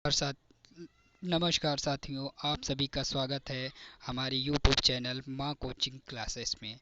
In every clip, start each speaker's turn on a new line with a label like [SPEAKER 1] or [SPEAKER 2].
[SPEAKER 1] और साथ नमस्कार साथियों, आप सभी का स्वागत है हमारे यूट्यूब चैनल माँ कोचिंग क्लासेस में।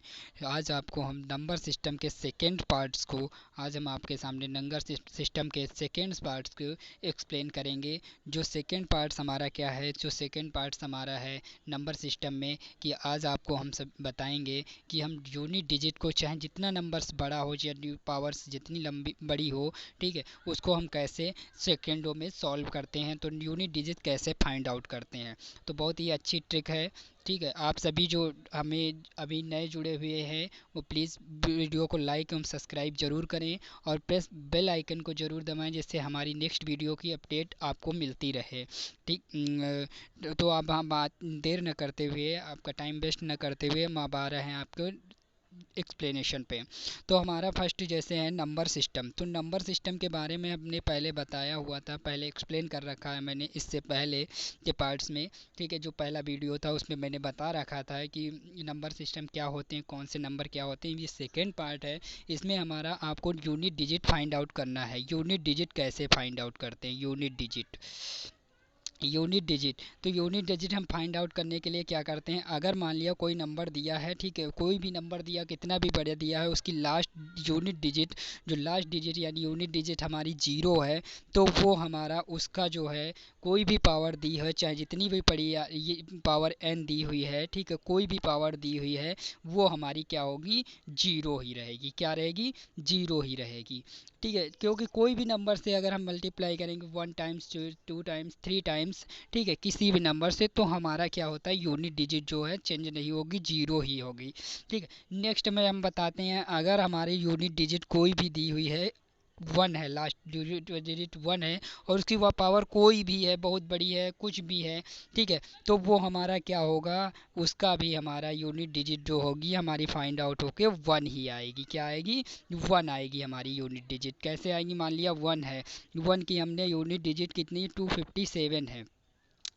[SPEAKER 1] आज आपको हम नंबर सिस्टम के सेकेंड पार्ट्स को आज हम आपके सामने नंबर सिस्टम के सेकेंड पार्ट्स को एक्सप्लेन करेंगे। जो सेकेंड पार्ट्स हमारा क्या है, जो सेकेंड पार्ट्स हमारा है नंबर सिस्टम में, कि आज आपको हम सब बताएंगे कि हम यूनिट डिजिट को चाहे जितना नंबर्स बड़ा हो या पावर्स जितनी लंबी बड़ी हो, ठीक है, उसको हम कैसे सेकेंडों में सॉल्व करते हैं, तो यूनिट डिजिट कैसे फाइंड आउट करते हैं। तो बहुत ही अच्छी ट्रिक है। ठीक है, आप सभी जो हमें अभी नए जुड़े हुए हैं वो प्लीज़ वीडियो को लाइक एवं सब्सक्राइब जरूर करें और प्रेस बेल आइकन को जरूर दबाएं, जिससे हमारी नेक्स्ट वीडियो की अपडेट आपको मिलती रहे। ठीक। तो अब हम बात देर न करते हुए, आपका टाइम वेस्ट न करते हुए, हम अब आ रहे हैं आपको एक्सप्लेनेशन पे। तो हमारा फर्स्ट जैसे है नंबर सिस्टम। तो नंबर सिस्टम के बारे में हमने पहले बताया हुआ था, पहले एक्सप्लेन कर रखा है मैंने इससे पहले के पार्ट्स में। ठीक है, जो पहला वीडियो था उसमें मैंने बता रखा था कि नंबर सिस्टम क्या होते हैं, कौन से नंबर क्या होते हैं। ये सेकेंड पार्ट है, इसमें हमारा आपको यूनिट डिजिट फाइंड आउट करना है। यूनिट डिजिट कैसे फाइंड आउट करते हैं, यूनिट डिजिट। तो यूनिट डिजिट हम फाइंड आउट करने के लिए क्या करते हैं, अगर मान लिया कोई नंबर दिया है, ठीक है, कोई भी नंबर दिया, कितना भी बड़ा दिया है, उसकी लास्ट यूनिट डिजिट, जो लास्ट डिजिट यानी यूनिट डिजिट हमारी जीरो है, तो वो हमारा उसका जो है कोई भी पावर दी है, चाहे जितनी भी पड़ी ये पावर एन दी हुई है, ठीक है, कोई भी पावर दी हुई है, वो हमारी क्या होगी, जीरो ही रहेगी। क्या रहेगी, जीरो ही रहेगी। ठीक है, क्योंकि कोई भी नंबर से अगर हम मल्टीप्लाई करेंगे 1 टाइम्स, 2 टाइम्स, 3 टाइम्स, ठीक है, किसी भी नंबर से, तो हमारा क्या होता है, यूनिट डिजिट जो है चेंज नहीं होगी, जीरो ही होगी। ठीक है, नेक्स्ट में हम बताते हैं, अगर हमारी यूनिट डिजिट कोई भी दी हुई है, वन है, लास्ट डिजिट वन है, और उसकी वह पावर कोई भी है, बहुत बड़ी है, कुछ भी है, ठीक है, तो वो हमारा क्या होगा, उसका भी हमारा यूनिट डिजिट जो होगी हमारी फाइंड आउट होके वन ही आएगी। क्या आएगी, वन आएगी हमारी यूनिट डिजिट। कैसे आएगी, मान लिया वन है, वन की हमने यूनिट डिजिट कितनी 257 है,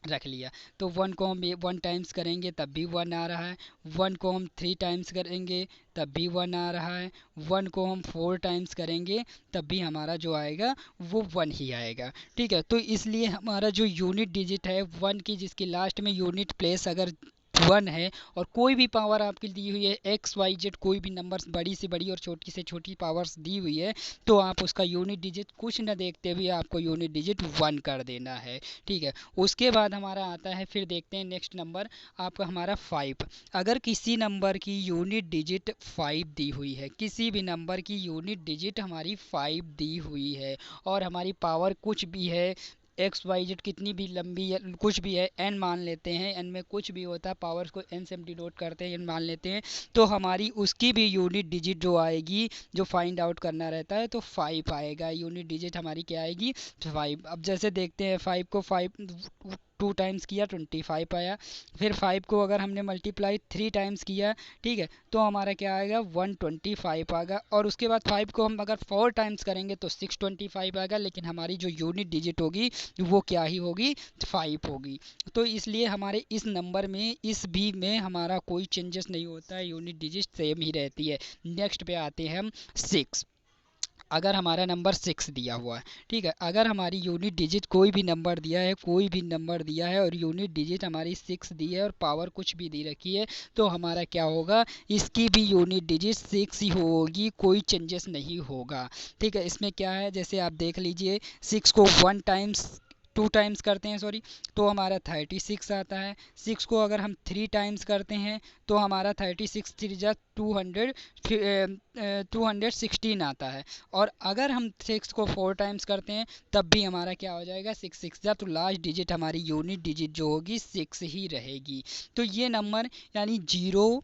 [SPEAKER 1] रख लिया, तो वन को हम 1 टाइम्स करेंगे तब भी वन आ रहा है, वन को हम 3 टाइम्स करेंगे तब भी वन आ रहा है, वन को हम 4 टाइम्स करेंगे तब भी हमारा जो आएगा वो वन ही आएगा। ठीक है, तो इसलिए हमारा जो यूनिट डिजिट है वन की, जिसकी लास्ट में यूनिट प्लेस अगर वन है, और कोई भी पावर आपकी दी हुई है एक्स वाई जेड, कोई भी नंबर्स बड़ी से बड़ी और छोटी से छोटी पावर्स दी हुई है, तो आप उसका यूनिट डिजिट कुछ न देखते हुए आपको यूनिट डिजिट वन कर देना है। ठीक है, उसके बाद हमारा आता है, फिर देखते हैं नेक्स्ट नंबर आपका हमारा 5। अगर किसी नंबर की यूनिट डिजिट 5 दी हुई है, किसी भी नंबर की यूनिट डिजिट हमारी 5 दी हुई है, और हमारी पावर कुछ भी है, एक्स वाई जेड कितनी भी लंबी या कुछ भी है, एन मान लेते हैं, एन में कुछ भी होता है, पावर्स को एन से हम डिनोट करते हैं, एन मान लेते हैं, तो हमारी उसकी भी यूनिट डिजिट जो आएगी, जो फाइंड आउट करना रहता है, तो 5 आएगा। यूनिट डिजिट हमारी क्या आएगी, 5। अब जैसे देखते हैं, 5 को 5 2 टाइम्स किया 25 आया, फिर 5 को अगर हमने मल्टीप्लाई 3 टाइम्स किया, ठीक है, तो हमारा क्या आएगा 125 आएगा, और उसके बाद 5 को हम अगर 4 टाइम्स करेंगे तो 625 आएगा, लेकिन हमारी जो यूनिट डिजिट होगी वो क्या ही होगी, 5 होगी। तो इसलिए हमारे इस नंबर में, इस भी में हमारा कोई चेंजेस नहीं होता है, यूनिट डिजिट सेम ही रहती है। नेक्स्ट पे आते हैं हम 6। अगर हमारा नंबर 6 दिया हुआ है, ठीक है, अगर हमारी यूनिट डिजिट कोई भी नंबर दिया है, कोई भी नंबर दिया है और यूनिट डिजिट हमारी 6 दी है और पावर कुछ भी दी रखी है, तो हमारा क्या होगा, इसकी भी यूनिट डिजिट 6 ही होगी, कोई चेंजेस नहीं होगा। ठीक है, इसमें क्या है, जैसे आप देख लीजिए, 6 को 1 टाइम्स 2 टाइम्स करते हैं, सॉरी, तो हमारा 36 आता है। 6 को अगर हम 3 टाइम्स करते हैं तो हमारा 36 थ्री जा 200, 216 आता है। और अगर हम 6 को 4 टाइम्स करते हैं तब भी हमारा क्या हो जाएगा, 6 6 जा, तो लास्ट डिजिट हमारी यूनिट डिजिट जो होगी 6 ही रहेगी। तो ये नंबर यानी zero,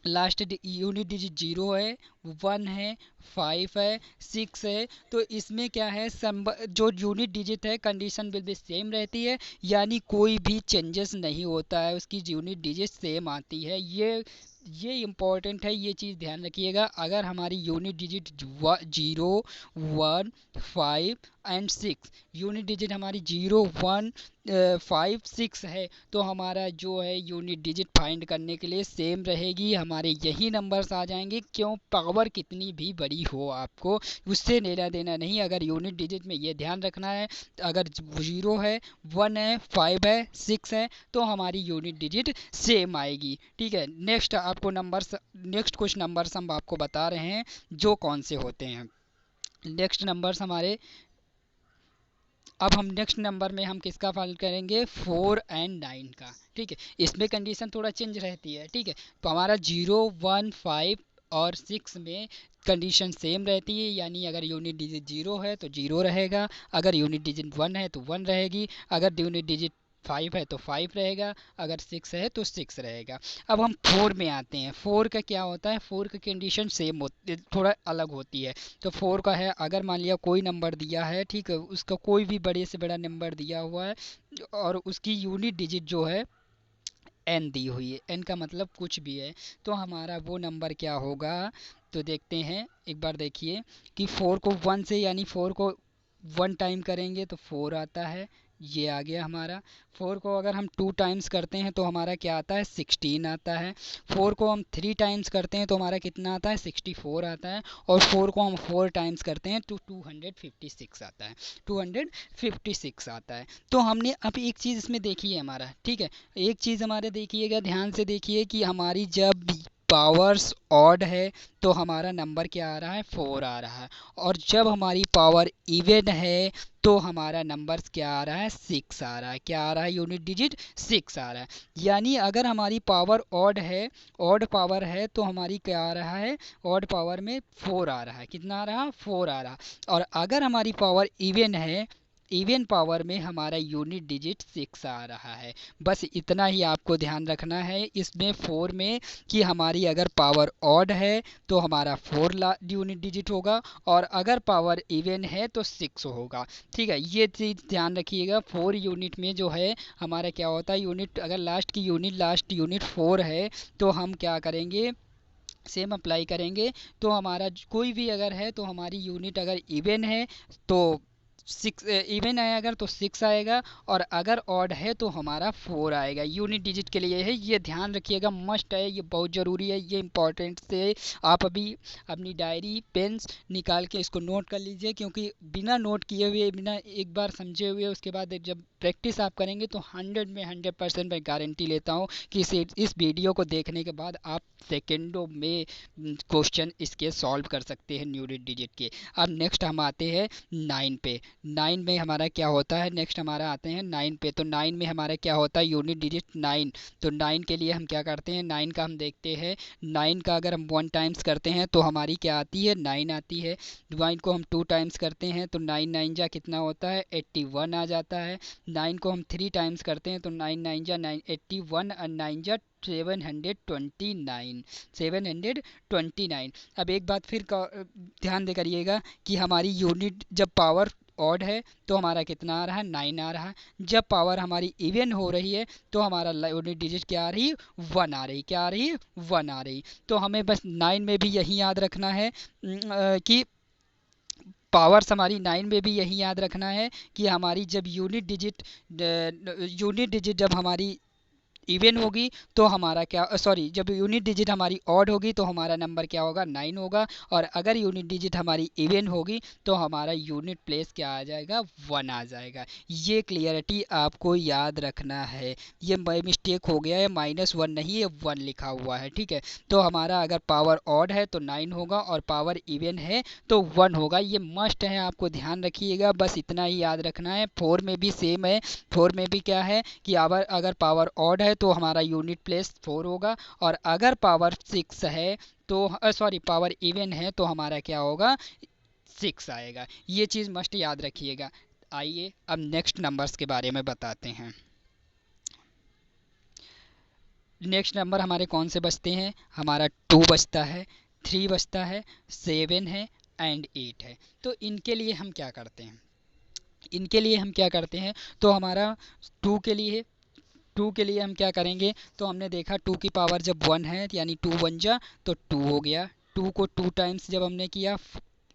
[SPEAKER 1] last unit digit zero है, वन है, 5 है, 6 है, तो इसमें क्या है, जो यूनिट डिजिट है कंडीशन विल बी सेम रहती है, यानी कोई भी चेंजेस नहीं होता है, उसकी यूनिट डिजिट सेम आती है। ये इम्पॉर्टेंट है, ये चीज़ ध्यान रखिएगा। अगर हमारी unit digit 0, 1, 5 and 6, unit digit हमारी 0 1 5 6 है, तो हमारा जो है यूनिट डिजिट फाइंड करने के लिए सेम रहेगी, हमारे यही नंबर्स आ जाएंगे। क्यों? पावर कितनी भी बड़ी हो आपको उससे लेना देना नहीं। अगर यूनिट डिजिट में ये ध्यान रखना है, अगर 0 है, 1 है, 5 है, 6 है, तो हमारी यूनिट डिजिट सेम आएगी। ठीक है, नेक्स्ट आपको नंबर्स, नेक्स्ट कुछ नंबर्स हम आपको बता रहे हैं जो कौन से होते हैं। नेक्स्ट नंबर्स हमारे, अब हम नेक्स्ट नंबर में हम किसका फाइंड करेंगे? 4 एंड 9 का। ठीक है, इसमें कंडीशन थोड़ा चेंज रहती है। ठीक है, तो हमारा 0 1 5 और 6 में कंडीशन सेम रहती है, यानी अगर यूनिट डिजिट 0 है तो 0 रहेगा, अगर यूनिट डिजिट 1 है तो 1 रहेगी, अगर यूनिट डिजिट 5 है तो 5 रहेगा, अगर 6 है तो 6 रहेगा। अब हम 4 में आते हैं। 4 का क्या होता है? 4 का कंडीशन सेम होती, थोड़ा अलग होती है। तो 4 का है, अगर मान लिया कोई नंबर दिया है, ठीक है, उसका कोई भी बड़े से बड़ा नंबर दिया हुआ है और उसकी यूनिट डिजिट जो है एन दी हुई है, एन का मतलब कुछ भी है, तो हमारा वो नंबर क्या होगा? तो देखते हैं, एक बार देखिए कि 4 को 1 से, यानी 4 को 1 टाइम करेंगे तो 4 आता है, ये आ गया हमारा। 4 को अगर हम 2 टाइम्स करते हैं तो हमारा क्या आता है? 16 आता है। 4 को हम 3 टाइम्स करते हैं तो हमारा कितना आता है? 64 आता है। और 4 को हम 4 टाइम्स करते हैं तो 256 आता है, 256 आता है। तो हमने अब एक चीज़ इसमें देखी है हमारा, ठीक है, एक चीज़ हमारे देखिएगा, ध्यान से देखिए कि हमारी जब पावर्स ऑड है तो हमारा नंबर क्या आ रहा है? 4 आ रहा है, और जब हमारी पावर इवन है तो हमारा नंबर क्या आ रहा है? 6 आ रहा है। क्या आ रहा है? यूनिट डिजिट 6 आ रहा है। यानी अगर हमारी पावर ऑड है, ऑड पावर है, तो हमारी क्या आ रहा है? ऑड पावर में 4 आ रहा है। कितना आ रहा? 4 आ रहा। और अगर हमारी पावर इवन है, इवन पावर में हमारा यूनिट डिजिट 6 आ रहा है। बस इतना ही आपको ध्यान रखना है इसमें 4 में, कि हमारी अगर पावर ऑड है तो हमारा 4 यूनिट डिजिट होगा, और अगर पावर इवन है तो 6 होगा। ठीक है, ये चीज़ ध्यान रखिएगा। 4 यूनिट में जो है हमारा क्या होता है? यूनिट, अगर लास्ट यूनिट 4 है तो हम क्या करेंगे? सेम अप्लाई करेंगे। तो हमारा कोई भी अगर है तो हमारी यूनिट अगर इवन है तो 6, इवन है अगर तो 6 आएगा, और अगर ऑड है तो हमारा 4 आएगा। यूनिट डिजिट के लिए है, ये ध्यान रखिएगा, मस्ट है, ये बहुत ज़रूरी है, ये इंपॉर्टेंट से आप अभी अपनी डायरी पेन्स निकाल के इसको नोट कर लीजिए, क्योंकि बिना नोट किए हुए, बिना एक बार समझे हुए, उसके बाद जब प्रैक्टिस आप करेंगे तो 100% मैं गारंटी लेता हूँ कि इस वीडियो को देखने के बाद आप सेकेंडों में क्वेश्चन इसके सॉल्व कर सकते हैं यूनिट डिजिट के। अब नेक्स्ट हम आते हैं 9 पे। 9 में हमारा क्या होता है? नेक्स्ट हमारा आते हैं 9 पे। तो 9 में हमारा क्या होता है? Unit digit 9। तो 9 के लिए हम क्या करते हैं? 9 का हम देखते हैं, 9 का अगर हम 1 टाइम्स करते हैं तो हमारी क्या आती है? 9 आती है। 9 को हम 2 टाइम्स करते हैं तो 9 9 जा कितना होता है? 81 आ जाता है। 9 को हम 3 टाइम्स करते हैं तो 9 9 जा 81, और 9 जा 729, 729। अब एक बात फिर ध्यान दे करिएगा कि हमारी यूनिट जब पावर ऑड है तो हमारा कितना आ रहा है? 9 आ रहा है। जब पावर हमारी इवन हो रही है तो हमारा यूनिट डिजिट क्या आ रही है? 1 आ रही। क्या आ रही है? 1 आ रही। तो हमें बस 9 में भी यही याद रखना है कि पावर्स हमारी 9 में भी यही याद रखना है कि हमारी जब यूनिट डिजिट जब हमारी इवन होगी तो हमारा क्या, सॉरी, जब यूनिट डिजिट हमारी ऑड होगी तो हमारा नंबर क्या होगा? 9 होगा, और अगर यूनिट डिजिट हमारी इवन होगी तो हमारा यूनिट प्लेस क्या आ जाएगा? 1 आ जाएगा। ये क्लियरिटी आपको याद रखना है। ये मिस्टेक हो गया है, -1 नहीं है, 1 लिखा हुआ है। ठीक है, तो हमारा अगर पावर ऑड है तो 9 होगा, और पावर इवन है तो 1 होगा। ये मस्ट है, आपको ध्यान रखिएगा, बस इतना ही याद रखना है। 4 में भी सेम है। 4 में भी क्या है कि अगर पावर ऑड है तो हमारा यूनिट प्लेस 4 होगा, और अगर पावर 6 है तो, सॉरी, पावर इवन है तो हमारा क्या होगा? 6 आएगा। ये चीज़ मस्ट याद रखिएगा। आइए अब नेक्स्ट नंबर्स के बारे में बताते हैं। नेक्स्ट नंबर हमारे कौन से बचते हैं? हमारा 2 बचता है, 3 बचता है, 7 है, एंड 8 है। तो इनके लिए हम क्या करते हैं? इनके लिए हम क्या करते हैं? तो हमारा 2 के लिए, 2 के लिए हम क्या करेंगे? तो हमने देखा 2 की पावर जब 1 है, यानी 2 1 जा तो 2 हो गया। 2 को 2 टाइम्स जब हमने किया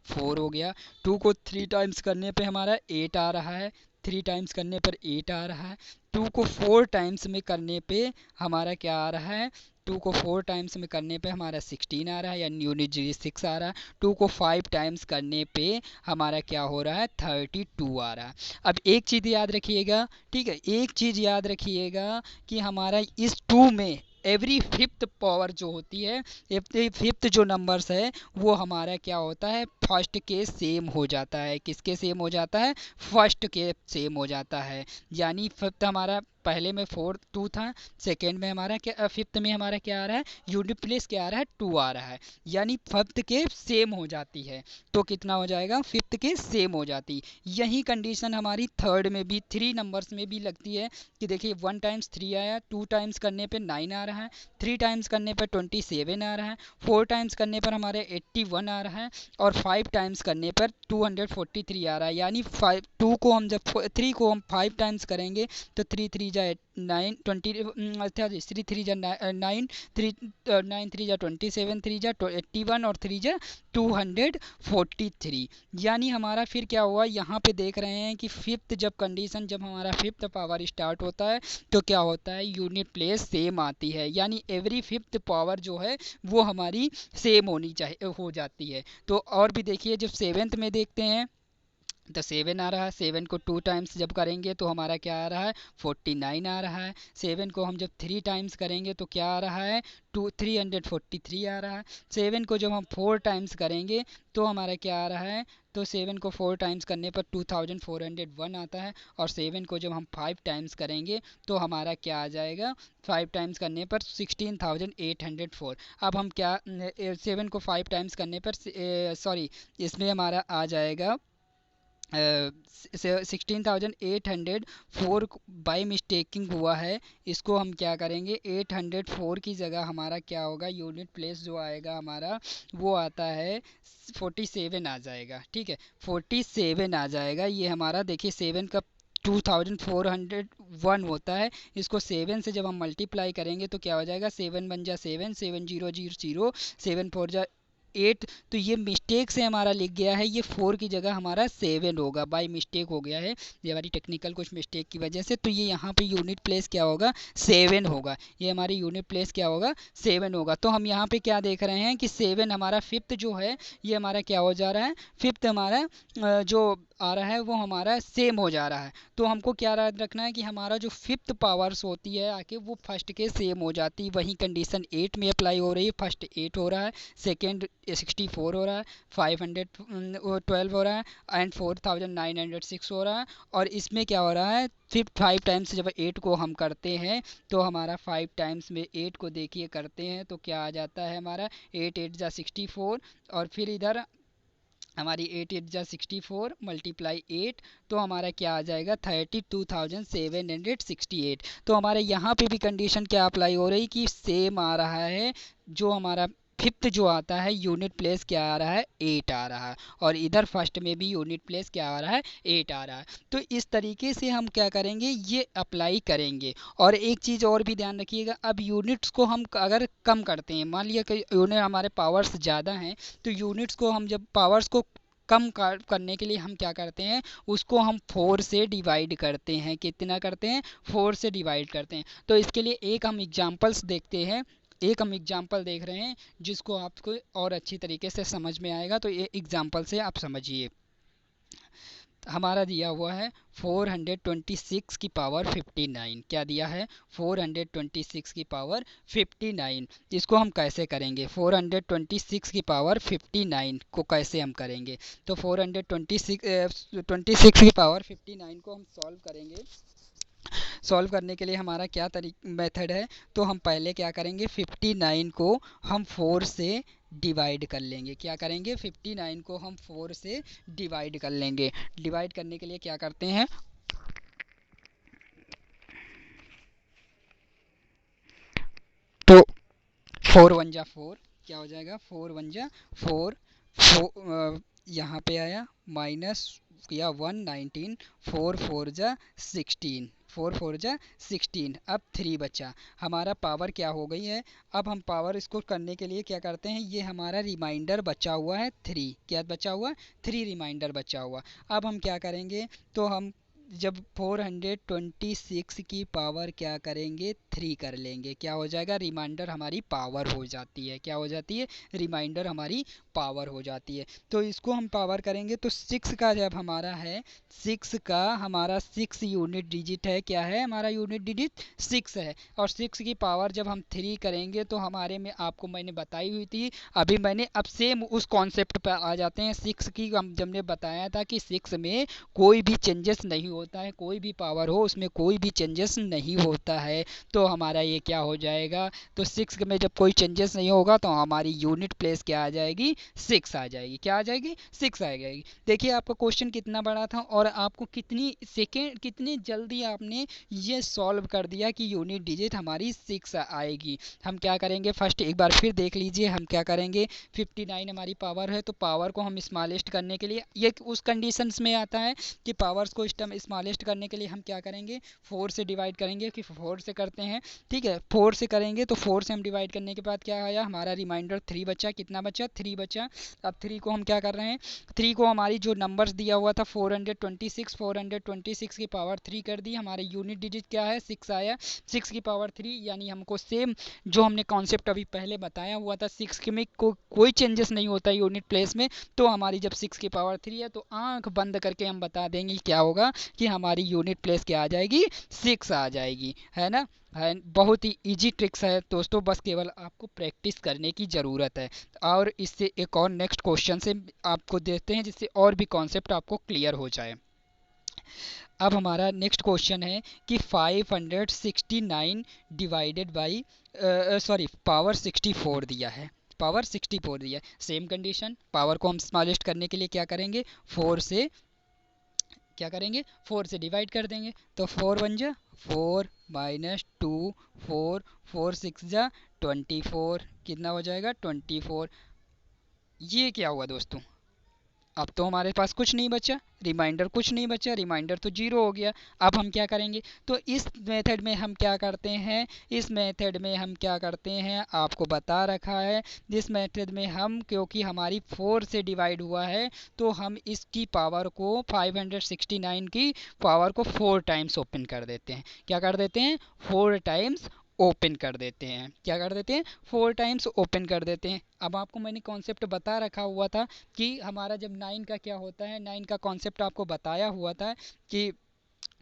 [SPEAKER 1] 4 हो गया। 2 को 3 टाइम्स करने पे हमारा 8 आ रहा है, 3 टाइम्स करने पर 8 आ रहा है। 2 को 4 टाइम्स में करने पे हमारा क्या आ रहा है, 2 को 4 टाइम्स में करने पे हमारा 16 आ रहा है, यानी यूनिट 6 आ रहा है। 2 को 5 टाइम्स करने पे हमारा क्या हो रहा है, 32 आ रहा है। अब एक चीज़ याद रखिएगा, ठीक है, एक चीज़ याद रखिएगा कि हमारा इस 2 में एवरी फिफ्थ पावर जो होती है, एवरी फिफ्थ जो नंबर्स है वो हमारा क्या होता है, फर्स्ट के सेम हो जाता है। किसके सेम हो जाता है, फर्स्ट के सेम हो जाता है। यानी फिफ्थ हमारा पहले में 2 था, सेकेंड में हमारा क्या, फिफ्थ में हमारा क्या आ रहा है, यूनिट प्लेस क्या आ रहा है, 2 आ रहा है, यानी फिफ्थ के सेम हो जाती है। तो कितना हो जाएगा, फिफ्थ के सेम हो जाती। यही कंडीशन हमारी थर्ड में भी 3 नंबर्स में भी लगती है कि देखिए 1 टाइम्स 3 आया, 2 टाइम्स करने पे 9 आ रहा है, 3 टाइम्स करने पर 27 आ रहा है, 4 टाइम्स करने पर हमारे 81 आ रहा है, और 5 टाइम्स करने पर 243 आ रहा है। यानी 2 को हम जब 3 को हम 5 टाइम्स करेंगे तो 3 3 जा 9, 20, 3 3 जा 9, 3 9 3 जा 27, 3 जा 81 और 3 जा 243। यानी हमारा फिर क्या हुआ, यहाँ पे देख रहे हैं कि फिफ्थ जब कंडीशन, जब हमारा फिफ्थ पावर स्टार्ट होता है तो क्या होता है, यूनिट प्लेस सेम आती है, यानी एवरी फिफ्थ पावर जो है वो हमारी सेम होनी चाहिए, हो जाती है। तो और भी देखिए, जब सेवेंथ में देखते हैं तो 7 आ रहा है, 7 को 2 टाइम्स जब करेंगे तो हमारा क्या आ रहा है, 49 आ रहा है। 7 को हम जब 3 टाइम्स करेंगे तो क्या आ रहा है, 343 आ रहा है। 7 को जब हम 4 टाइम्स करेंगे तो हमारा क्या आ रहा है, तो 7 को 4 टाइम्स करने पर 2401 आता है, और 7 को जब हम 5 टाइम्स करेंगे तो हमारा क्या आ जाएगा, 5 टाइम्स करने पर 16,804। अब हम क्या, 7 को 5 टाइम्स करने पर सॉरी, इसमें हमारा आ जाएगा 16,804 बाई मिस्टेकिंग हुआ है। इसको हम क्या करेंगे, 804 की जगह हमारा क्या होगा, यूनिट प्लेस जो आएगा हमारा वो आता है 47 आ जाएगा, ठीक है, 47 आ जाएगा। ये हमारा देखिए 7 का 2401 होता है, इसको 7 से जब हम मल्टीप्लाई करेंगे तो क्या हो जाएगा, 7 1 जा 7, 7 0 0 0, 7 4 जा 8। तो ये मिस्टेक से हमारा लिख गया है, ये 4 की जगह हमारा 7 होगा, बाय मिस्टेक हो गया है, ये हमारी टेक्निकल कुछ मिस्टेक की वजह से। तो ये यहाँ पे यूनिट प्लेस क्या होगा, 7 होगा, ये हमारी यूनिट प्लेस क्या होगा, 7 होगा। तो हम यहाँ पे क्या देख रहे हैं कि 7 हमारा फिफ्थ जो है ये हमारा क्या हो जा रहा है, फिफ्थ हमारा जो आ रहा है वो हमारा सेम हो जा रहा है। तो हमको क्या याद रखना है कि हमारा जो फिफ्थ पावर्स होती है आके वो फर्स्ट के सेम हो जाती है। वही कंडीशन 8 में अप्लाई हो रही है, फर्स्ट 8 हो रहा है, सेकेंड 64 हो रहा है, 512 हो रहा है, एंड 4906 हो रहा है। और इसमें क्या हो रहा है, फिफ्थ 5 टाइम्स जब 8 को हम करते हैं तो हमारा 5 टाइम्स में 8 को देखिए करते हैं तो क्या आ जाता है हमारा, 8 8 जा 64, और फिर इधर हमारी 8 8 जा 64 मल्टीप्लाई 8, तो हमारा क्या आ जाएगा, 32,768। तो हमारे यहाँ पे भी कंडीशन क्या अप्लाई हो रही कि सेम आ रहा है, जो हमारा फिफ्थ जो आता है यूनिट प्लेस क्या आ रहा है, 8 आ रहा है, और इधर फर्स्ट में भी यूनिट प्लेस क्या आ रहा है, 8 आ रहा है। तो इस तरीके से हम क्या करेंगे, ये अप्लाई करेंगे। और एक चीज़ और भी ध्यान रखिएगा, अब यूनिट्स को हम अगर कम करते हैं, मान लिया कि यूनिट हमारे पावर्स ज़्यादा हैं, तो यूनिट्स को हम जब पावर्स को कम करने के लिए हम क्या करते हैं, उसको हम 4 से डिवाइड करते हैं। कितना करते हैं, 4 से डिवाइड करते हैं। तो इसके लिए एक हम एग्जांपल्स देखते हैं, एक हम एग्जांपल देख रहे हैं जिसको आपको और अच्छी तरीके से समझ में आएगा। तो ये एग्जांपल से आप समझिए। हमारा दिया हुआ है 426 की पावर 59, क्या दिया है, 426 की पावर 59। इसको हम कैसे करेंगे, 426 की पावर 59 को कैसे हम करेंगे, तो 426 की पावर 59 को हम सॉल्व करेंगे। सॉल्व करने के लिए हमारा क्या मेथड है, तो हम पहले क्या करेंगे, 59 को हम 4 से डिवाइड कर लेंगे। क्या करेंगे, 59 को हम 4 से डिवाइड कर लेंगे। डिवाइड करने के लिए क्या करते हैं, तो 4 1 जा 4, क्या हो जाएगा, 4 1 जा 4, यहाँ पे आया माइनस किया 1 19, 4 4 जा 16, 4 4 जा 16, अब 3 बचा। हमारा पावर क्या हो गई है, अब हम पावर इसको करने के लिए क्या करते हैं, ये हमारा रिमाइंडर बचा हुआ है 3, क्या बचा हुआ, 3 रिमाइंडर बचा हुआ। अब हम क्या करेंगे, तो हम जब 426 की पावर क्या करेंगे 3 कर लेंगे, क्या हो जाएगा, रिमाइंडर हमारी पावर हो जाती है, क्या हो जाती है, रिमाइंडर हमारी पावर हो जाती है। तो इसको हम पावर करेंगे तो 6 का जब हमारा है, 6 का हमारा 6 यूनिट डिजिट है, क्या है हमारा यूनिट डिजिट 6 है। और 6 की पावर जब हम 3 करेंगे तो हमारे में आपको मैंने बताई हुई थी, अभी मैंने अब सेम उस कॉन्सेप्ट पर आ जाते हैं। 6 की हम जब ने बताया था कि 6 में कोई भी चेंजेस नहीं होता है, कोई भी पावर हो उसमें कोई भी चेंजेस नहीं होता है, तो हमारा ये क्या हो जाएगा, तो 6 में जब कोई चेंजेस नहीं होगा तो हमारी यूनिट प्लेस क्या आ जाएगी, 6 आ जाएगी, क्या आ जाएगी, 6 आ जाएगी। देखिए आपका क्वेश्चन कितना बड़ा था और आपको कितनी सेकेंड, कितनी जल्दी आपने ये सॉल्व कर दिया कि यूनिट डिजिट हमारी 6 आएगी। हम क्या करेंगे, फर्स्ट एक बार फिर देख लीजिए, हम क्या करेंगे, 59 हमारी पावर है, तो पावर को हम स्मॉलेस्ट करने के लिए, ये उस कंडीशंस में आता है कि पावर्स को स्मॉलेस्ट करने के लिए हम क्या करेंगे, 4 से डिवाइड करेंगे, कि 4 से करते हैं, ठीक है, 4 से करेंगे तो 4 से हम डिवाइड करने के बाद क्या आया, हमारा रिमाइंडर 3 बचा, कितना बचा, 3 बचा। अब 3 को हम क्या कर रहे हैं, 3 को हमारी जो नंबर्स दिया हुआ था 426, 426 की पावर 3 कर दी, हमारे यूनिट डिजिट क्या है 6 आया, 6 की पावर 3, यानी हमको सेम जो हमने कॉन्सेप्ट अभी पहले बताया हुआ था, 6 में कोई चेंजेस नहीं होता यूनिट प्लेस में, तो हमारी जब 6 की पावर 3 है तो आंख बंद करके हम बता देंगे क्या होगा, कि हमारी यूनिट प्लेस क्या आ जाएगी, 6 आ जाएगी, है ना। है, बहुत ही इजी ट्रिक्स है दोस्तों, बस केवल आपको प्रैक्टिस करने की ज़रूरत है। और इससे एक और नेक्स्ट क्वेश्चन से आपको देते हैं जिससे और भी कॉन्सेप्ट आपको क्लियर हो जाए। अब हमारा नेक्स्ट क्वेश्चन है कि 569 डिवाइडेड बाई, सॉरी पावर 64 दिया है, पावर 64 दिया है, सेम कंडीशन, पावर को हम स्मॉलेस्ट करने के लिए क्या करेंगे, 4 से क्या करेंगे, 4 से डिवाइड कर देंगे, तो 4 बन जा 4 माइनस 2 4, 4 6 जा 24, कितना हो जाएगा 24। ये क्या हुआ दोस्तों, अब तो हमारे पास कुछ नहीं बचा, रिमाइंडर कुछ नहीं बचा, रिमाइंडर तो जीरो हो गया। अब हम क्या करेंगे, तो इस मेथड में हम क्या करते हैं, इस मेथड में हम क्या करते हैं आपको बता रखा है, इस मेथड में हम क्योंकि हमारी 4 से डिवाइड हुआ है तो हम इसकी पावर को 569 की पावर को 4 टाइम्स ओपन कर देते हैं, क्या कर देते हैं 4 टाइम्स ओपन कर देते हैं, क्या कर देते हैं 4 टाइम्स ओपन कर देते हैं। अब आपको मैंने कॉन्सेप्ट बता रखा हुआ था कि हमारा जब 9 का क्या होता है, 9 का कॉन्सेप्ट आपको बताया हुआ था कि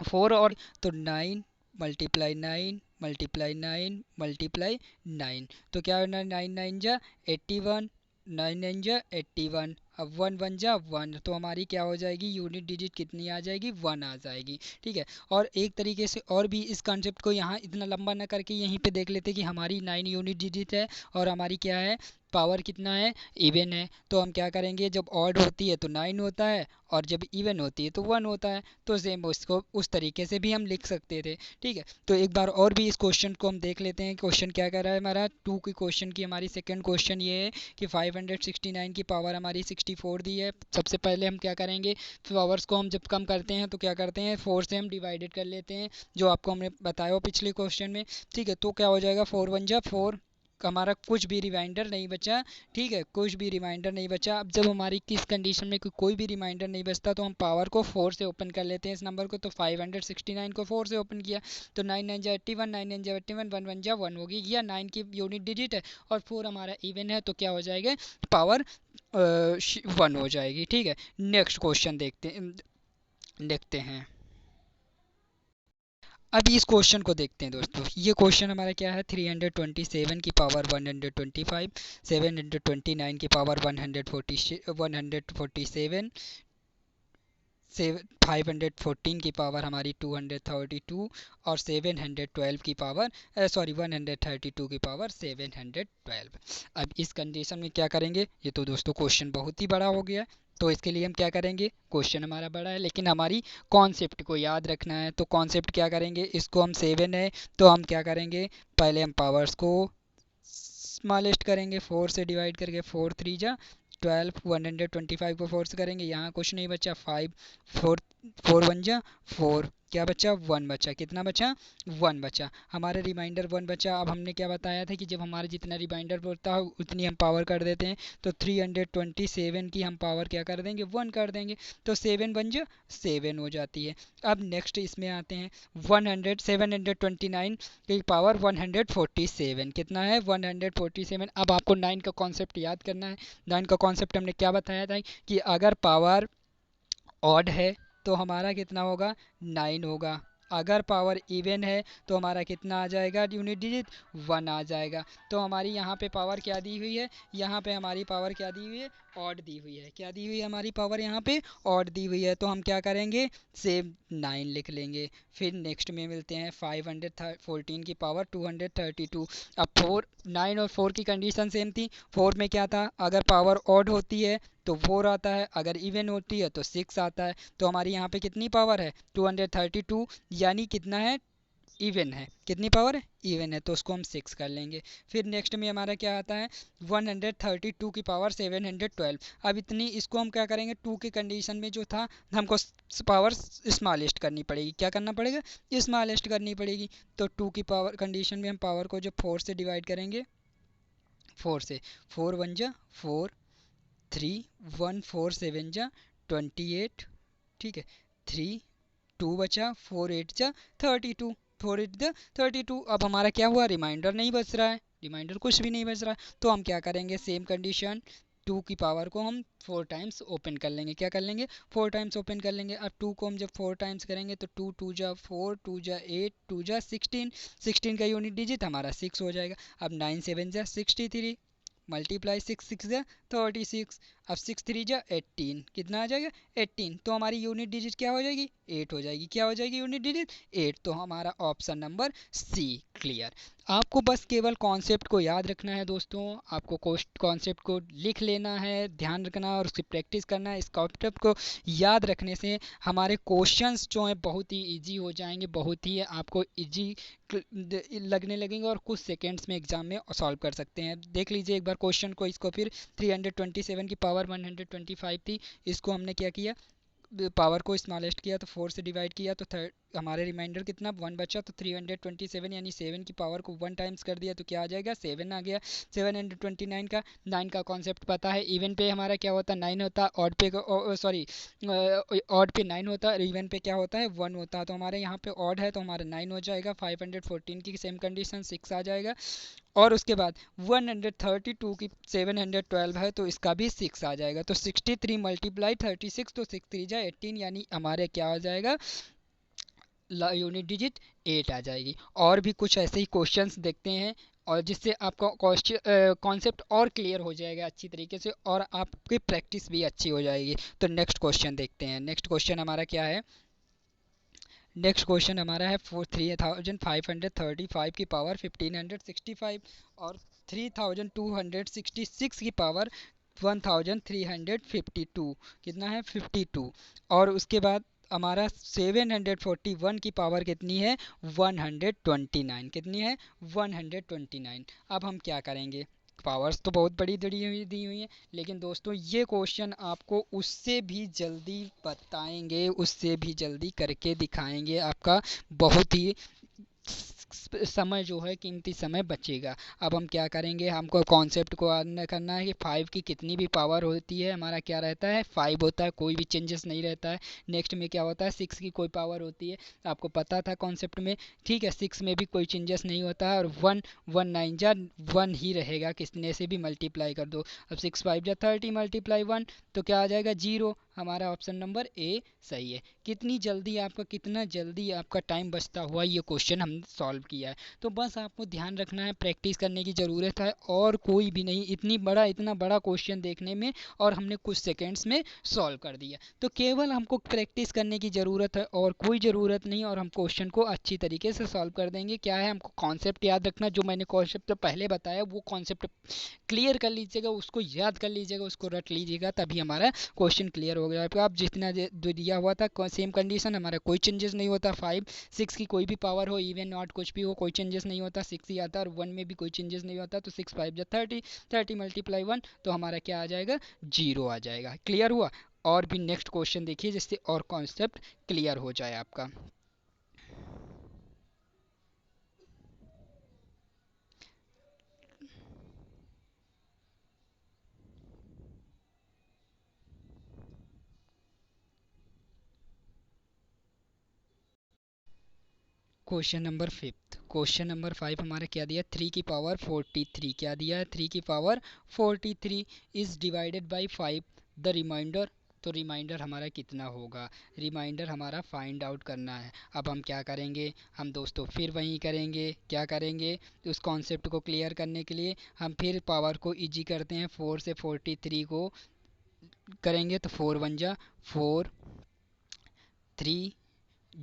[SPEAKER 1] 4 और, तो 9 मल्टीप्लाई 9 मल्टीप्लाई 9 मल्टीप्लाई 9, तो क्या होना 9 9 जा 81, 9 9 जा 81, अब 1 1 जा 1, तो हमारी क्या हो जाएगी यूनिट डिजिट कितनी आ जाएगी 1 आ जाएगी, ठीक है। और एक तरीके से और भी इस कॉन्सेप्ट को यहाँ इतना लंबा ना करके यहीं पे देख लेते कि हमारी 9 यूनिट डिजिट है और हमारी क्या है पावर कितना है, इवन है, तो हम क्या करेंगे जब ऑड होती है तो 9 होता है और जब इवन होती है तो 1 होता है, तो सेम उसको उस तरीके से भी हम लिख सकते थे, ठीक है। तो एक बार और भी इस क्वेश्चन को हम देख लेते हैं, क्वेश्चन क्या कर रहा है हमारा 2 की क्वेश्चन की, हमारी सेकंड क्वेश्चन ये है कि 569 की पावर हमारी 64 दी है। सबसे पहले हम क्या करेंगे, पावर्स को हम जब कम करते हैं तो क्या करते हैं 4 से हम डिवाइडेड कर लेते हैं, जो आपको हमने बताया हो पिछले क्वेश्चन में, ठीक है। तो क्या हो जाएगा 4 1 जा 4, हमारा कुछ भी रिमाइंडर नहीं बचा, ठीक है, कुछ भी रिमाइंडर नहीं बचा। अब जब हमारी किस कंडीशन में कोई भी रिमाइंडर नहीं बचता तो हम पावर को 4 से ओपन कर लेते हैं इस नंबर को, तो 569 को 4 से ओपन किया तो 9 9 जा 81, 9 9 जा 81, 1 1 जा 1 होगी, या 9 की यूनिट डिजिट है और 4 हमारा इवन है, तो क्या हो जाएगा पावर 1 हो जाएगी, ठीक है। नेक्स्ट क्वेश्चन देखते हैं। अब इस क्वेश्चन को देखते हैं दोस्तों, ये क्वेश्चन हमारा क्या है 327 की पावर 125, 729 की पावर 147, 514 की पावर हमारी 232 और 712 की पावर सॉरी 132 की पावर 712। अब इस कंडीशन में क्या करेंगे, ये तो दोस्तों क्वेश्चन बहुत ही बड़ा हो गया, तो इसके लिए हम क्या करेंगे, क्वेश्चन हमारा बड़ा है लेकिन हमारी कॉन्सेप्ट को याद रखना है, तो कॉन्सेप्ट क्या करेंगे, इसको हम 7 है तो हम क्या करेंगे, पहले हम पावर्स को स्मॉलेस्ट करेंगे, 4 से डिवाइड करके 4 3 जा 12, 125 को 4 से करेंगे, यहाँ कुछ नहीं बचा 5, 4 4 1 जा 4, क्या बचा, 1 बचा। कितना बचा, 1 बचा। हमारा रिमाइंडर 1 बचा। अब हमने क्या बताया था कि जब हमारा जितना रिमाइंडर होता है उतनी हम पावर कर देते हैं, तो 327 की हम पावर क्या कर देंगे, 1 कर देंगे, तो 7 बन जा 7 हो जाती है। अब नेक्स्ट इसमें आते हैं 729 की पावर 147, कितना है, 147। अब आपको 9 का कॉन्सेप्ट याद करना है। 9 का कॉन्सेप्ट हमने क्या बताया था कि अगर पावर ऑड है तो हमारा कितना होगा, 9 होगा। अगर पावर इवन है तो हमारा कितना आ जाएगा, यूनिट डिजिट 1 आ जाएगा। तो हमारी यहाँ पे पावर क्या दी हुई है, यहाँ पे हमारी पावर क्या दी हुई है, ऑड दी हुई है। क्या दी हुई है हमारी पावर, यहाँ पे ऑड दी हुई है। तो हम क्या करेंगे, सेम 9 लिख लेंगे। फिर नेक्स्ट में मिलते हैं 514 की पावर 232। अब 9 और 4 की कंडीशन सेम थी। 4 में क्या था, अगर पावर ऑड होती है तो 4 आता है, अगर इवन होती है तो 6 आता है। तो हमारी यहाँ पे कितनी पावर है, 232, यानी कितना है, इवन है। कितनी पावर है, इवन है, तो उसको हम 6 कर लेंगे। फिर नेक्स्ट में हमारा क्या आता है, 132 की पावर 712। अब इतनी, इसको हम क्या करेंगे, 2 की कंडीशन में जो था हमको पावर स्मॉलेस्ट करनी पड़ेगी। क्या करना पड़ेगा, स्मॉलेस्ट करनी पड़ेगी। तो 2 की पावर कंडीशन में हम पावर को जब 4 से डिवाइड करेंगे, 4 से, 4 1 जा 4, 3 1 4 7 जा 28, ठीक है, 3 2 बचा, 4 8 जा 32, 4 8 जा 32। अब हमारा क्या हुआ, रिमाइंडर नहीं बच रहा है, रिमाइंडर कुछ भी नहीं बच रहा है। तो हम क्या करेंगे, सेम कंडीशन, 2 की पावर को हम 4 टाइम्स ओपन कर लेंगे। क्या कर लेंगे, 4 टाइम्स ओपन कर लेंगे। अब 2 को हम जब 4 टाइम्स करेंगे तो 2 2 जा 4, 2 जा 8, 2 जा 16, 16 का यूनिट डिजिट हमारा 6 हो जाएगा। अब 9 7 जा 63, मल्टीप्लाई 6 6 जा 36, अब 6 3 जा 18, कितना आ जाएगा, 18। तो हमारी यूनिट डिजिट क्या हो जाएगी, 8 हो जाएगी। क्या हो जाएगी यूनिट डिजिट, 8। तो हमारा ऑप्शन नंबर सी क्लियर। आपको बस केवल कॉन्सेप्ट को याद रखना है दोस्तों, आपको कॉन्सेप्ट को लिख लेना है, ध्यान रखना और उसकी प्रैक्टिस करना है। इस कॉन्सेप्ट को याद रखने से हमारे क्वेश्चंस जो हैं बहुत ही इजी हो जाएंगे, बहुत ही आपको इजी लगने लगेंगे और कुछ सेकेंड्स में एग्जाम में सॉल्व कर सकते हैं। देख लीजिए एक बार क्वेश्चन को, इसको फिर 327 की पावर 125 थी, इसको हमने क्या किया, पावर को स्मॉलेस्ट किया तो 4 से डिवाइड किया, तो हमारे रिमाइंडर कितना 1 बचा, तो 327 यानी 7 की पावर को 1 टाइम्स कर दिया तो क्या आ जाएगा, 7 आ गया। 729 का 9 का कॉन्सेप्ट पता है। इवन पे हमारा क्या होता है, 9 होता है, ऑड पे सॉरी ऑड पे 9 होता है, इवन पे क्या होता है, 1 होता है। तो हमारे यहाँ पे ऑड है तो हमारा 9 हो जाएगा। 514 की सेम कंडीशन 6 आ जाएगा। और उसके बाद 132 की 712 है तो इसका भी 6 आ जाएगा। तो 63 मल्टीप्लाई 36, तो 6 3 जा 18, यानी हमारे क्या हो जाएगा, यूनिट डिजिट 8 आ जाएगी। और भी कुछ ऐसे ही क्वेश्चंस देखते हैं और जिससे आपका कॉन्सेप्ट और क्लियर हो जाएगा अच्छी तरीके से और आपकी प्रैक्टिस भी अच्छी हो जाएगी। तो नेक्स्ट क्वेश्चन देखते हैं। नेक्स्ट क्वेश्चन हमारा क्या है, नेक्स्ट क्वेश्चन हमारा है 3535 की पावर 1565 और 3266 की पावर 1352, कितना है, 52। और उसके बाद हमारा 741 की पावर कितनी है, 129, कितनी है, 129। अब हम क्या करेंगे, पावर्स तो बहुत बड़ी दी हुई है, लेकिन दोस्तों ये क्वेश्चन आपको उससे भी जल्दी बताएंगे, उससे भी जल्दी करके दिखाएंगे। आपका बहुत ही समय जो है, कीमती समय बचेगा। अब हम क्या करेंगे, हमको कॉन्सेप्ट को करना है कि 5 की कितनी भी पावर होती है, हमारा क्या रहता है, 5 होता है, कोई भी चेंजेस नहीं रहता है। नेक्स्ट में क्या होता है, 6 की कोई पावर होती है, आपको पता था कॉन्सेप्ट में, ठीक है, 6 में भी कोई चेंजेस नहीं होता है। और 1 1 9 जा 1 ही रहेगा, कितने से भी मल्टीप्लाई कर दो। अब 6 5 जा 30 मल्टीप्लाई 1, तो क्या आ जाएगा, 0। हमारा ऑप्शन नंबर ए सही है। कितनी जल्दी आपका, कितना जल्दी आपका टाइम बचता हुआ ये क्वेश्चन हमने सॉल्व किया है। तो बस आपको ध्यान रखना है, प्रैक्टिस करने की ज़रूरत है और कोई भी नहीं। इतना बड़ा क्वेश्चन देखने में और हमने कुछ सेकेंड्स में सॉल्व कर दिया। तो केवल हमको प्रैक्टिस करने की ज़रूरत है और कोई ज़रूरत नहीं, और हम क्वेश्चन को अच्छी तरीके से सॉल्व कर देंगे। क्या है, हमको कॉन्सेप्ट याद रखना, जो मैंने कॉन्सेप्ट पहले बताया वो कॉन्सेप्ट क्लियर कर लीजिएगा, उसको याद कर लीजिएगा, उसको रट लीजिएगा, तभी हमारा क्वेश्चन क्लियर हो गया। आप जितना दिया हुआ था सेम कंडीशन, हमारा कोई चेंजेस नहीं होता। 5 6 की कोई भी पावर हो, इवन नॉट कुछ भी हो, कोई चेंजेस नहीं होता, 6 ही आता है। और 1 में भी कोई चेंजेस नहीं होता, तो 6 5 जा 30, 30 मल्टीप्लाई 1, तो हमारा क्या आ जाएगा, 0 आ जाएगा। क्लियर हुआ। और भी नेक्स्ट क्वेश्चन देखिए जिससे और कॉन्सेप्ट क्लियर हो जाए आपका। Question number 5। क्वेश्चन नंबर 5 हमारा क्या दिया, 3 की पावर 43। क्या दिया है, 3 की power 43 is divided by 5 the remainder. तो रिमाइंडर हमारा कितना होगा, रिमाइंडर हमारा फाइंड आउट करना है। अब हम क्या करेंगे, हम दोस्तों फिर वही करेंगे, क्या करेंगे, उस कॉन्सेप्ट को क्लियर करने के लिए हम फिर पावर को इजी करते हैं। 4 से 43 को करेंगे तो 4 1 जा 4, 3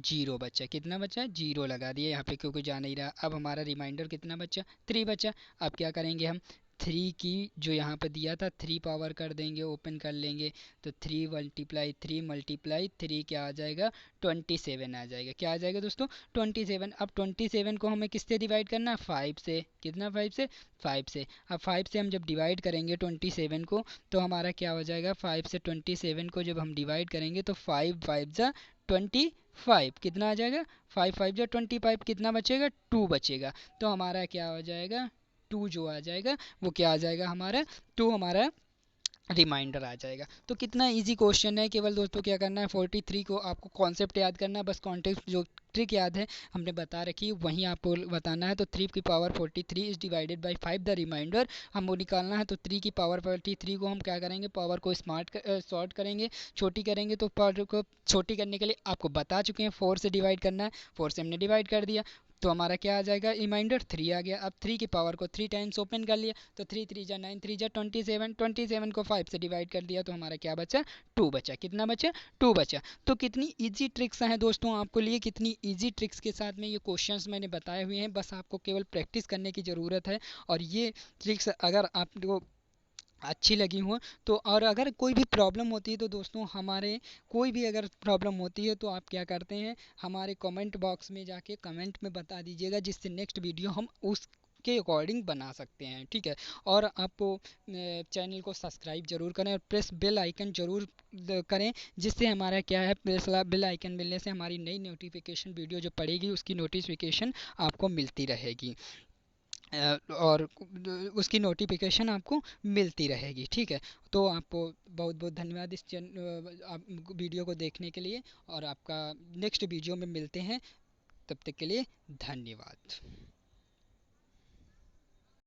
[SPEAKER 1] जीरो बचा। कितना बचा, जीरो लगा दिया यहाँ पे क्योंकि जा नहीं रहा। अब हमारा रिमाइंडर कितना बचा, 3 बचा। अब क्या करेंगे हम, 3 की जो यहाँ पे दिया था 3 पावर कर देंगे, ओपन कर लेंगे तो 3 मल्टीप्लाई 3 मल्टीप्लाई 3 क्या आ जाएगा, 27 आ जाएगा। क्या आ जाएगा दोस्तों, 27। अब 27 को हमें किससे डिवाइड करना है, 5 से। कितना, 5 से, 5 से। अब 5 से हम जब डिवाइड करेंगे 27 को तो हमारा क्या हो जाएगा, 5 से 27 को जब हम डिवाइड करेंगे तो 5 5 जा 25, कितना आ जाएगा, 5 5 जा 25, कितना बचेगा, 2 बचेगा। तो हमारा क्या हो जाएगा, 2 जो आ जाएगा वो क्या आ जाएगा हमारा, 2 हमारा रिमाइंडर आ जाएगा। तो कितना इजी क्वेश्चन है। केवल दोस्तों क्या करना है, 43 को आपको कॉन्सेप्ट याद करना है, बस कॉन्टेक्स्ट जो ट्रिक याद है हमने बता रखी है वहीं आपको बताना है। तो 3 की power 43 is divided by 5 the remainder, हम वो निकालना है। तो 3 की पावर 43 को हम क्या करेंगे, पावर को शॉर्ट करेंगे, छोटी करेंगे। तो पावर को छोटी करने के लिए आपको बता चुके हैं 4 से डिवाइड करना है, 4 से हमने डिवाइड कर दिया तो हमारा क्या आ जाएगा, रिमाइंडर 3 आ गया। अब 3 की पावर को 3 टाइम्स ओपन कर लिया तो 3 3 जा 9, 3 जा 27, 27 को 5 से डिवाइड कर दिया तो हमारा क्या बचा, 2 बचा। कितना बचा, 2 बचा। तो कितनी इजी ट्रिक्स हैं दोस्तों आपको लिए, कितनी इजी ट्रिक्स के साथ में ये क्वेश्चंस मैंने बताए हुए हैं, बस आपको केवल प्रैक्टिस करने की ज़रूरत है। और ये ट्रिक्स अगर आपको अच्छी लगी हो तो, और अगर कोई भी प्रॉब्लम होती है तो दोस्तों हमारे कोई भी अगर प्रॉब्लम होती है तो आप क्या करते हैं, हमारे कमेंट बॉक्स में जाके कमेंट में बता दीजिएगा, जिससे नेक्स्ट वीडियो हम उस के अकॉर्डिंग बना सकते हैं, ठीक है। और आपको चैनल को सब्सक्राइब जरूर करें और प्रेस बेल आइकन जरूर करें, जिससे हमारा क्या है, प्रेस बेल आइकन मिलने से हमारी नई नोटिफिकेशन वीडियो जो पड़ेगी उसकी नोटिफिकेशन आपको मिलती रहेगी और उसकी नोटिफिकेशन आपको मिलती रहेगी, ठीक है। तो आपको बहुत बहुत धन्यवाद इस वीडियो को देखने के लिए, और आपका नेक्स्ट वीडियो में मिलते हैं, तब तक के लिए धन्यवाद।